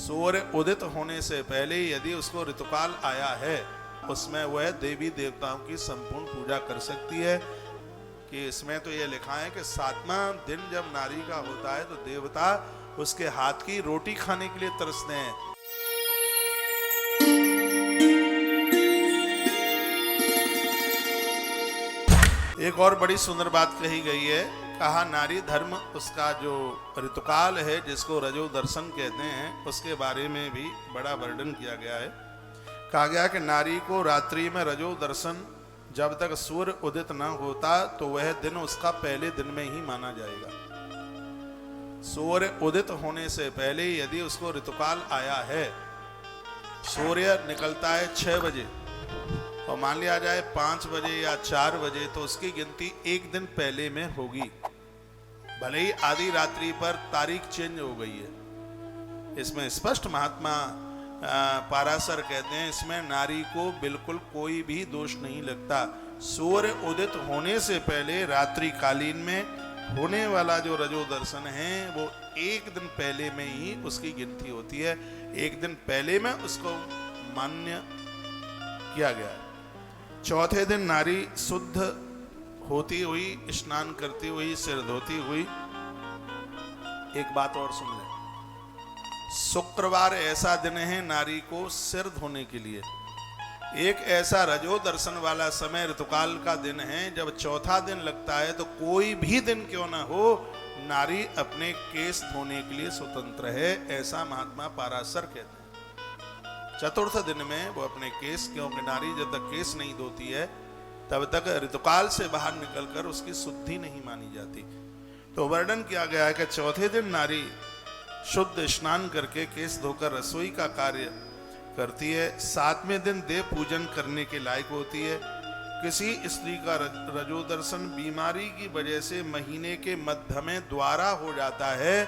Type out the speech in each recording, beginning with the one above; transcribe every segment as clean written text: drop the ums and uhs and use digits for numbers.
सूर्य उदित होने से पहले यदि उसको ऋतुकाल आया है, उसमें वह देवी देवताओं की संपूर्ण पूजा कर सकती है। कि इसमें तो यह लिखा है कि 7वां दिन जब नारी का होता है तो देवता उसके हाथ की रोटी खाने के लिए तरसते हैं। एक और बड़ी सुंदर बात कही गई है, कहा नारी धर्म उसका जो ऋतुकाल है जिसको रजो दर्शन कहते हैं, उसके बारे में भी बड़ा वर्णन किया गया है। कहा गया कि नारी को रात्रि में रजो दर्शन जब तक सूर्य उदित न होता तो वह दिन उसका पहले दिन में ही माना जाएगा। सूर्य उदित होने से पहले यदि उसको ऋतुकाल आया है, सूर्य निकलता है 6 बजे और मान लिया जाए 5 बजे या 4 बजे, तो उसकी गिनती एक दिन पहले में होगी। भले ही आधी रात्रि पर तारीख चेंज हो गई है। इसमें स्पष्ट महात्मा पाराशर कहते हैं, इसमें नारी को बिल्कुल कोई भी दोष नहीं लगता। सूर्य उदित होने से पहले रात्रि कालीन में होने वाला जो रजो दर्शन है वो एक दिन पहले में ही उसकी गिनती होती है। एक दिन पहले में उसको मान्य किया गया है। चौथे दिन नारी शुद्ध होती हुई, स्नान करती हुई, सिर धोती हुई। एक बात और सुन ले, शुक्रवार ऐसा दिन है नारी को सिर धोने के लिए। एक ऐसा रजो दर्शन वाला समय ऋतुकाल का दिन है जब चौथा दिन लगता है, तो कोई भी दिन क्यों ना हो नारी अपने केस धोने के लिए स्वतंत्र है, ऐसा महात्मा पाराशर कहते हैं। चतुर्थ दिन में वो अपने केस, क्योंकि नारी जब तक केस नहीं धोती है तब तक ऋतुकाल से बाहर निकलकर उसकी शुद्धि नहीं मानी जाती। तो वर्णन किया गया है कि चौथे दिन नारी शुद्ध स्नान करके केस धोकर रसोई का कार्य करती है। 7वें दिन देव पूजन करने के लायक होती है। किसी स्त्री का रजो दर्शन बीमारी की वजह से महीने के मध्य में द्वारा हो जाता है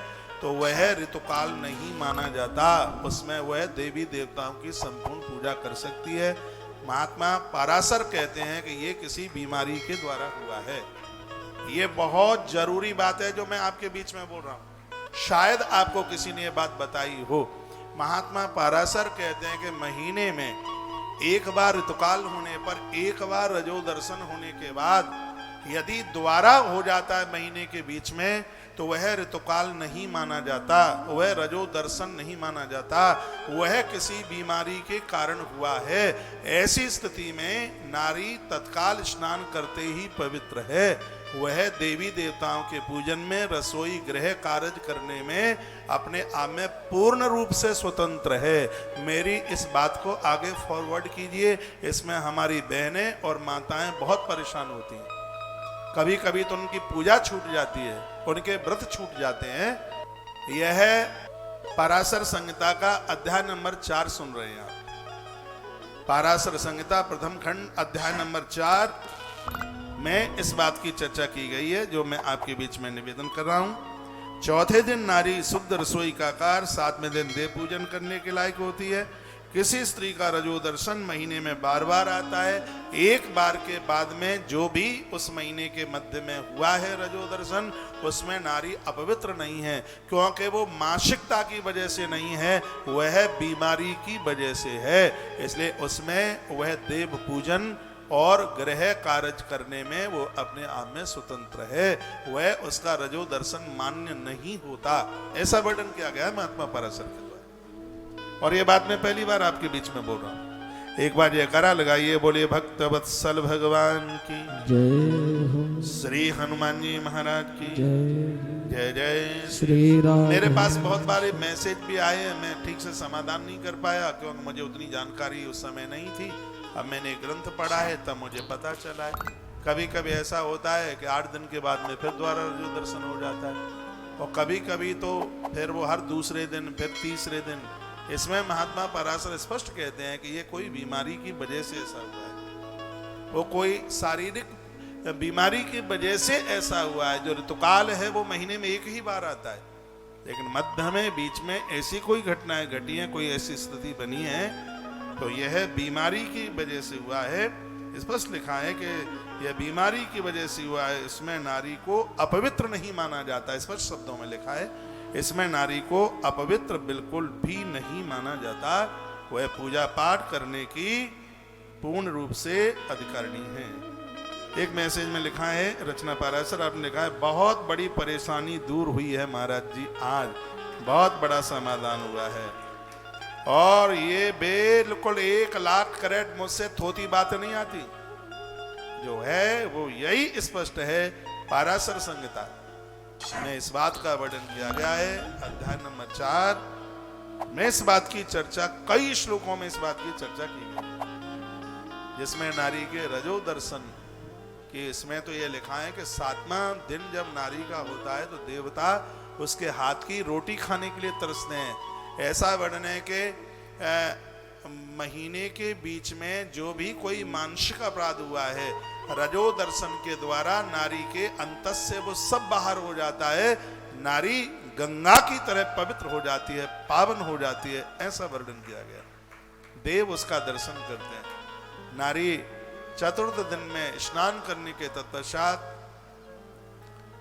तो वह ऋतुकाल नहीं माना जाता, उसमें वह देवी देवताओं की संपूर्ण पूजा कर सकती है। महात्मा पाराशर कहते हैं कि ये किसी बीमारी के द्वारा हुआ है। ये बहुत जरूरी बात है जो मैं आपके बीच में बोल रहा हूं, शायद आपको किसी ने ये बात बताई हो। महात्मा पाराशर कहते हैं कि महीने में एक बार ऋतुकाल होने पर, एक बार रजो दर्शन होने के बाद यदि दोबारा हो जाता है महीने के बीच में, तो वह ऋतुकाल नहीं माना जाता, वह रजो दर्शन नहीं माना जाता, वह किसी बीमारी के कारण हुआ है। ऐसी स्थिति में नारी तत्काल स्नान करते ही पवित्र है। वह देवी देवताओं के पूजन में, रसोई गृह कार्य करने में अपने आप में पूर्ण रूप से स्वतंत्र है। मेरी इस बात को आगे फॉरवर्ड कीजिए। इसमें हमारी बहनें और माताएं बहुत परेशान होती हैं। कभी कभी तो उनकी पूजा छूट जाती है, उनके व्रत छूट जाते हैं। यह पाराशर संहिता का अध्याय नंबर 4 सुन रहे हैं आप। पाराशर संहिता प्रथम खंड अध्याय नंबर 4 में इस बात की चर्चा की गई है जो मैं आपके बीच में निवेदन कर रहा हूं। चौथे दिन नारी शुद्ध रसोई का कार्य, 7वें दिन देव पूजन करने के लायक होती है। किसी स्त्री का रजो दर्शन महीने में बार बार आता है। एक बार के बाद में जो भी उस महीने के मध्य में हुआ है रजो दर्शन, उसमें नारी अपवित्र नहीं है, क्योंकि वो मासिकता की वजह से नहीं है, वह बीमारी की वजह से है। इसलिए उसमें वह देव पूजन और गृह कार्य करने में वो अपने आप में स्वतंत्र है, वह उसका रजो दर्शन मान्य नहीं होता। ऐसा वर्णन किया गया है महात्मा पाराशर के द्वारा। और ये बात मैं पहली बार आपके बीच में बोल रहा हूं। एक बार ये करा लगाइए, बोलिए भक्त वत्सल भगवान की जय हो, श्री हनुमान जी महाराज की जय जय श्री राम। मेरे पास बहुत बारे मैसेज भी आए हैं, मैं ठीक से समाधान नहीं कर पाया क्योंकि मुझे उतनी जानकारी उस समय नहीं थी। अब मैंने ग्रंथ पढ़ा है तब मुझे पता चला है। कभी कभी ऐसा होता है कि 8 दिन के बाद में फिर दोबारा रजो दर्शन हो जाता है, और कभी कभी तो फिर वो हर दूसरे दिन, फिर तीसरे दिन। इसमें महात्मा पाराशर स्पष्ट कहते हैं कि ये कोई बीमारी की वजह से ऐसा हुआ है, वो कोई शारीरिक बीमारी की वजह से ऐसा हुआ है। जो ऋतुकाल है वो महीने में एक ही बार आता है, लेकिन मध्य में बीच में ऐसी कोई घटनाएं घटी हैं, कोई ऐसी स्थिति बनी है, तो यह बीमारी की वजह से हुआ है। स्पष्ट लिखा है कि यह बीमारी की वजह से हुआ है, इसमें नारी को अपवित्र नहीं माना जाता। स्पष्ट शब्दों में लिखा है इसमें नारी को अपवित्र बिल्कुल भी नहीं माना जाता। वह पूजा पाठ करने की पूर्ण रूप से अधिकारिणी है। एक मैसेज में लिखा है, रचना पाराशर आपने लिखा है, बहुत बड़ी परेशानी दूर हुई है महाराज जी, आज बहुत बड़ा समाधान हुआ है। और ये बिल्कुल 1,00,000 कैरेट मुझसे थोती बात नहीं आती, जो है वो यही स्पष्ट है पाराशर संहिता में इस बात का वर्णन किया गया है। अध्याय नंबर 4 में इस बात की चर्चा, कई श्लोकों में इस बात की चर्चा की गई, जिसमें नारी के रजो दर्शन कि इसमें तो ये लिखा है कि 7वां दिन जब नारी का होता है तो देवता उसके हाथ की रोटी खाने के लिए तरसते हैं। ऐसा वर्णन है कि महीने के बीच में जो भी कोई मानसिक अपराध हुआ है, रजो दर्शन के द्वारा नारी के अंतस से वो सब बाहर हो जाता है। नारी गंगा की तरह पवित्र हो जाती है, पावन हो जाती है, ऐसा वर्णन किया गया। देव उसका दर्शन करते हैं। नारी चतुर्थ दिन में स्नान करने के तत्पश्चात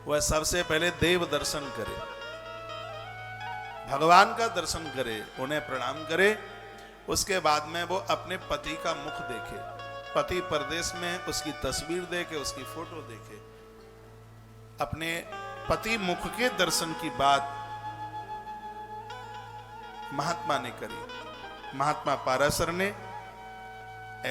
वह सबसे पहले देव दर्शन करे, भगवान का दर्शन करे, उन्हें प्रणाम करे। उसके बाद में वो अपने पति का मुख देखे, पति परदेश में उसकी तस्वीर देखे, उसकी फोटो देखे। अपने पति मुख के दर्शन की बात महात्मा ने करी, महात्मा पाराशर ने।